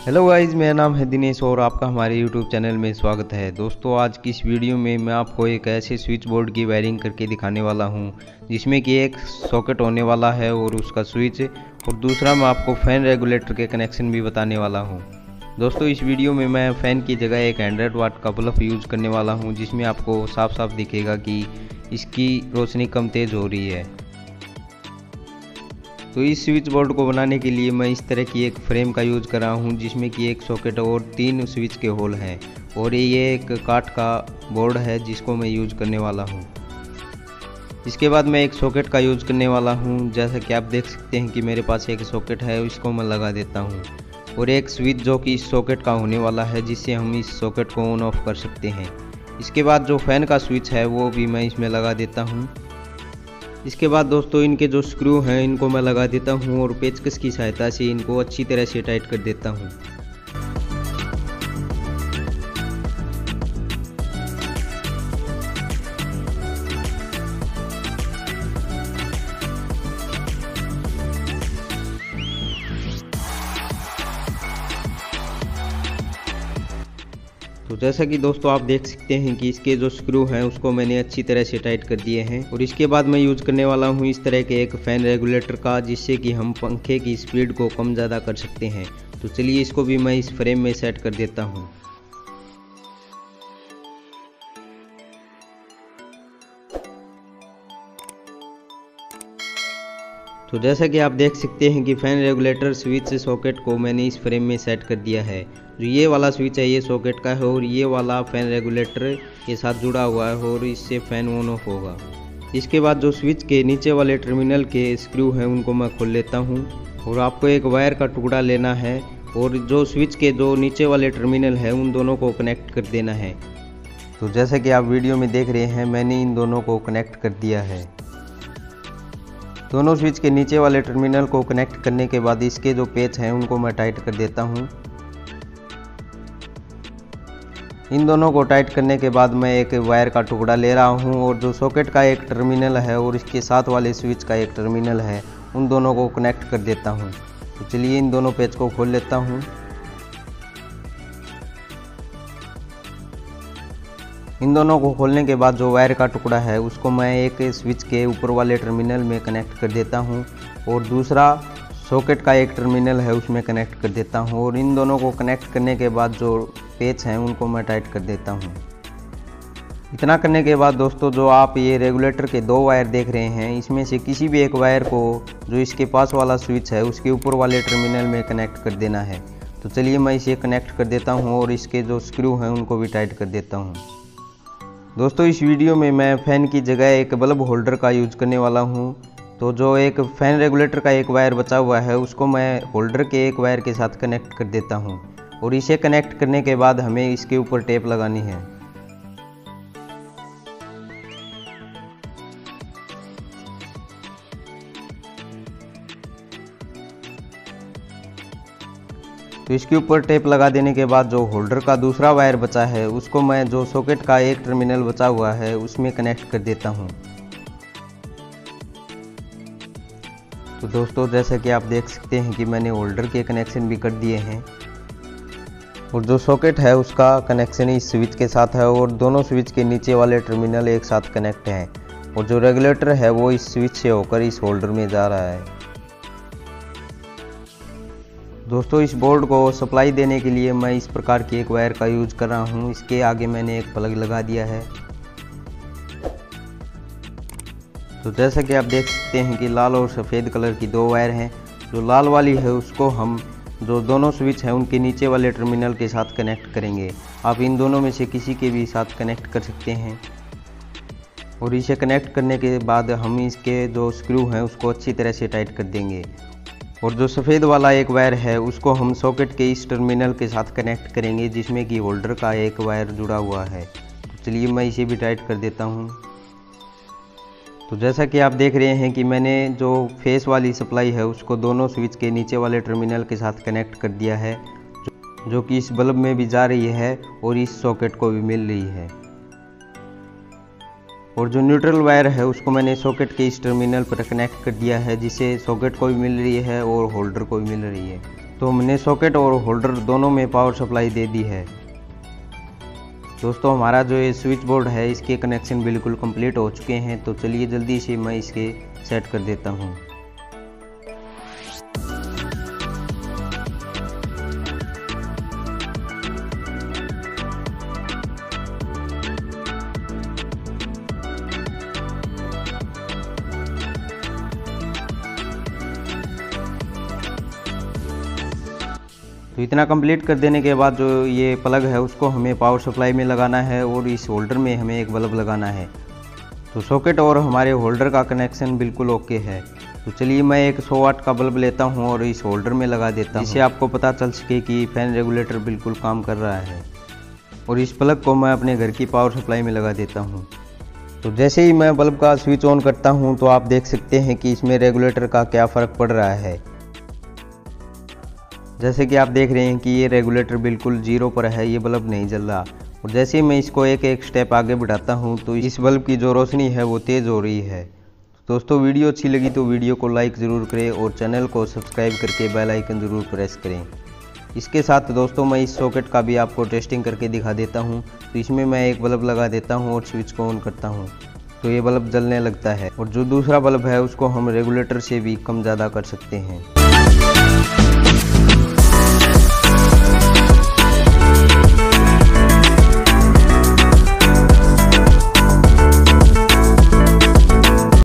Hello guys, मेरा नाम है दिनेश और आपका हमारे यूट्यूब चैनल में स्वागत है। दोस्तों, आज की इस वीडियो में मैं आपको एक ऐसे स्विच बोर्ड की वायरिंग करके दिखाने वाला हूं जिसमें कि एक सॉकेट होने वाला है और उसका स्विच, और दूसरा मैं आपको फ़ैन रेगुलेटर के कनेक्शन भी बताने वाला हूं। दोस्तों, इस वीडियो में मैं फ़ैन की जगह एक 100 वाट का बल्ब यूज़ करने वाला हूँ, जिसमें आपको साफ साफ दिखेगा कि इसकी रोशनी कम तेज़ हो रही है। तो इस स्विच बोर्ड को बनाने के लिए मैं इस तरह की एक फ्रेम का यूज़ कर रहा हूँ, जिसमें कि एक सॉकेट और 3 स्विच के होल हैं, और ये एक काठ का बोर्ड है जिसको मैं यूज़ करने वाला हूँ। इसके बाद मैं एक सॉकेट का यूज़ करने वाला हूँ। जैसा कि आप देख सकते हैं कि मेरे पास एक सॉकेट है, इसको मैं लगा देता हूँ, और एक स्विच जो कि इस सॉकेट का होने वाला है, जिससे हम इस सॉकेट को ऑन ऑफ कर सकते हैं। इसके बाद जो फ़ैन का स्विच है वो भी मैं इसमें लगा देता हूँ। इसके बाद दोस्तों, इनके जो स्क्रू हैं इनको मैं लगा देता हूँ और पेचकस की सहायता से इनको अच्छी तरह से टाइट कर देता हूँ। तो जैसा कि दोस्तों आप देख सकते हैं कि इसके जो स्क्रू हैं उसको मैंने अच्छी तरह से टाइट कर दिए हैं, और इसके बाद मैं यूज़ करने वाला हूँ इस तरह के एक फ़ैन रेगुलेटर का, जिससे कि हम पंखे की स्पीड को कम ज़्यादा कर सकते हैं। तो चलिए इसको भी मैं इस फ्रेम में सेट कर देता हूँ। तो जैसा कि आप देख सकते हैं कि फ़ैन रेगुलेटर स्विच सॉकेट को मैंने इस फ्रेम में सेट कर दिया है। जो ये वाला स्विच है ये सॉकेट का है, और ये वाला फ़ैन रेगुलेटर के साथ जुड़ा हुआ है, और इससे फ़ैन ऑन ऑफ होगा। इसके बाद जो स्विच के नीचे वाले टर्मिनल के स्क्रू हैं उनको मैं खोल लेता हूँ, और आपको एक वायर का टुकड़ा लेना है, और जो स्विच के जो नीचे वाले टर्मिनल हैं उन दोनों को कनेक्ट कर देना है। तो जैसा कि आप वीडियो में देख रहे हैं, मैंने इन दोनों को कनेक्ट कर दिया है। दोनों स्विच के नीचे वाले टर्मिनल को कनेक्ट करने के बाद इसके जो पेच हैं उनको मैं टाइट कर देता हूं। इन दोनों को टाइट करने के बाद मैं एक वायर का टुकड़ा ले रहा हूं, और जो सॉकेट का एक टर्मिनल है और इसके साथ वाले स्विच का एक टर्मिनल है, उन दोनों को कनेक्ट कर देता हूं। तो चलिए इन दोनों पेच को खोल लेता हूं। इन दोनों को खोलने के बाद जो वायर का टुकड़ा है उसको मैं एक स्विच के ऊपर वाले टर्मिनल में कनेक्ट कर देता हूं, और दूसरा सॉकेट का एक टर्मिनल है उसमें कनेक्ट कर देता हूं, और इन दोनों को कनेक्ट करने के बाद जो पेच हैं उनको मैं टाइट कर देता हूं। इतना करने के बाद दोस्तों, जो आप ये रेगुलेटर के 2 वायर देख रहे हैं, इसमें से किसी भी एक वायर को जो इसके पास वाला स्विच है उसके ऊपर वाले टर्मिनल में कनेक्ट कर देना है। तो चलिए मैं इसे कनेक्ट कर देता हूँ, और इसके जो स्क्रू हैं उनको भी टाइट कर देता हूँ। दोस्तों, इस वीडियो में मैं फ़ैन की जगह एक बल्ब होल्डर का यूज़ करने वाला हूं। तो जो एक फ़ैन रेगुलेटर का एक वायर बचा हुआ है उसको मैं होल्डर के एक वायर के साथ कनेक्ट कर देता हूं, और इसे कनेक्ट करने के बाद हमें इसके ऊपर टेप लगानी है। तो इसके ऊपर टेप लगा देने के बाद जो होल्डर का दूसरा वायर बचा है उसको मैं जो सॉकेट का एक टर्मिनल बचा हुआ है उसमें कनेक्ट कर देता हूं। तो दोस्तों, जैसा कि आप देख सकते हैं कि मैंने होल्डर के कनेक्शन भी कर दिए हैं, और जो सॉकेट है उसका कनेक्शन इस स्विच के साथ है, और दोनों स्विच के नीचे वाले टर्मिनल एक साथ कनेक्ट हैं, और जो रेगुलेटर है वो इस स्विच से होकर इस होल्डर में जा रहा है। दोस्तों, इस बोर्ड को सप्लाई देने के लिए मैं इस प्रकार की एक वायर का यूज़ कर रहा हूँ। इसके आगे मैंने एक प्लग लगा दिया है। तो जैसा कि आप देख सकते हैं कि लाल और सफ़ेद कलर की 2 वायर हैं। जो लाल वाली है उसको हम जो दोनों स्विच हैं उनके नीचे वाले टर्मिनल के साथ कनेक्ट करेंगे। आप इन दोनों में से किसी के भी साथ कनेक्ट कर सकते हैं, और इसे कनेक्ट करने के बाद हम इसके जो स्क्रू हैं उसको अच्छी तरह से टाइट कर देंगे। और जो सफ़ेद वाला एक वायर है उसको हम सॉकेट के इस टर्मिनल के साथ कनेक्ट करेंगे, जिसमें कि होल्डर का एक वायर जुड़ा हुआ है। तो चलिए मैं इसे भी टाइट कर देता हूँ। तो जैसा कि आप देख रहे हैं कि मैंने जो फेस वाली सप्लाई है उसको दोनों स्विच के नीचे वाले टर्मिनल के साथ कनेक्ट कर दिया है, जो कि इस बल्ब में भी जा रही है और इस सॉकेट को भी मिल रही है। और जो न्यूट्रल वायर है उसको मैंने सॉकेट के इस टर्मिनल पर कनेक्ट कर दिया है, जिससे सॉकेट को भी मिल रही है और होल्डर को भी मिल रही है। तो हमने सॉकेट और होल्डर दोनों में पावर सप्लाई दे दी है। दोस्तों हमारा जो ये स्विच बोर्ड है इसके कनेक्शन बिल्कुल कंप्लीट हो चुके हैं। तो चलिए जल्दी से मैं इसके सेट कर देता हूँ। तो इतना कंप्लीट कर देने के बाद जो ये प्लग है उसको हमें पावर सप्लाई में लगाना है और इस होल्डर में हमें एक बल्ब लगाना है। तो सॉकेट और हमारे होल्डर का कनेक्शन बिल्कुल ओके है। तो चलिए मैं एक 100 वाट का बल्ब लेता हूँ और इस होल्डर में लगा देता हूँ, जिससे आपको पता चल सके कि फैन रेगुलेटर बिल्कुल काम कर रहा है। और इस प्लग को मैं अपने घर की पावर सप्लाई में लगा देता हूँ। तो जैसे ही मैं बल्ब का स्विच ऑन करता हूँ तो आप देख सकते हैं कि इसमें रेगुलेटर का क्या फ़र्क पड़ रहा है। जैसे कि आप देख रहे हैं कि ये रेगुलेटर बिल्कुल जीरो पर है, ये बल्ब नहीं जल रहा। और जैसे ही मैं इसको एक एक स्टेप आगे बढ़ाता हूँ तो इस बल्ब की जो रोशनी है वो तेज़ हो रही है। दोस्तों वीडियो अच्छी लगी तो वीडियो को लाइक ज़रूर करें और चैनल को सब्सक्राइब करके बेल आइकन ज़रूर प्रेस करें। इसके साथ दोस्तों मैं इस सॉकेट का भी आपको टेस्टिंग करके दिखा देता हूँ। तो इसमें मैं एक बल्ब लगा देता हूँ और स्विच को ऑन करता हूँ तो ये बल्ब जलने लगता है। और जो दूसरा बल्ब है उसको हम रेगुलेटर से भी कम ज़्यादा कर सकते हैं।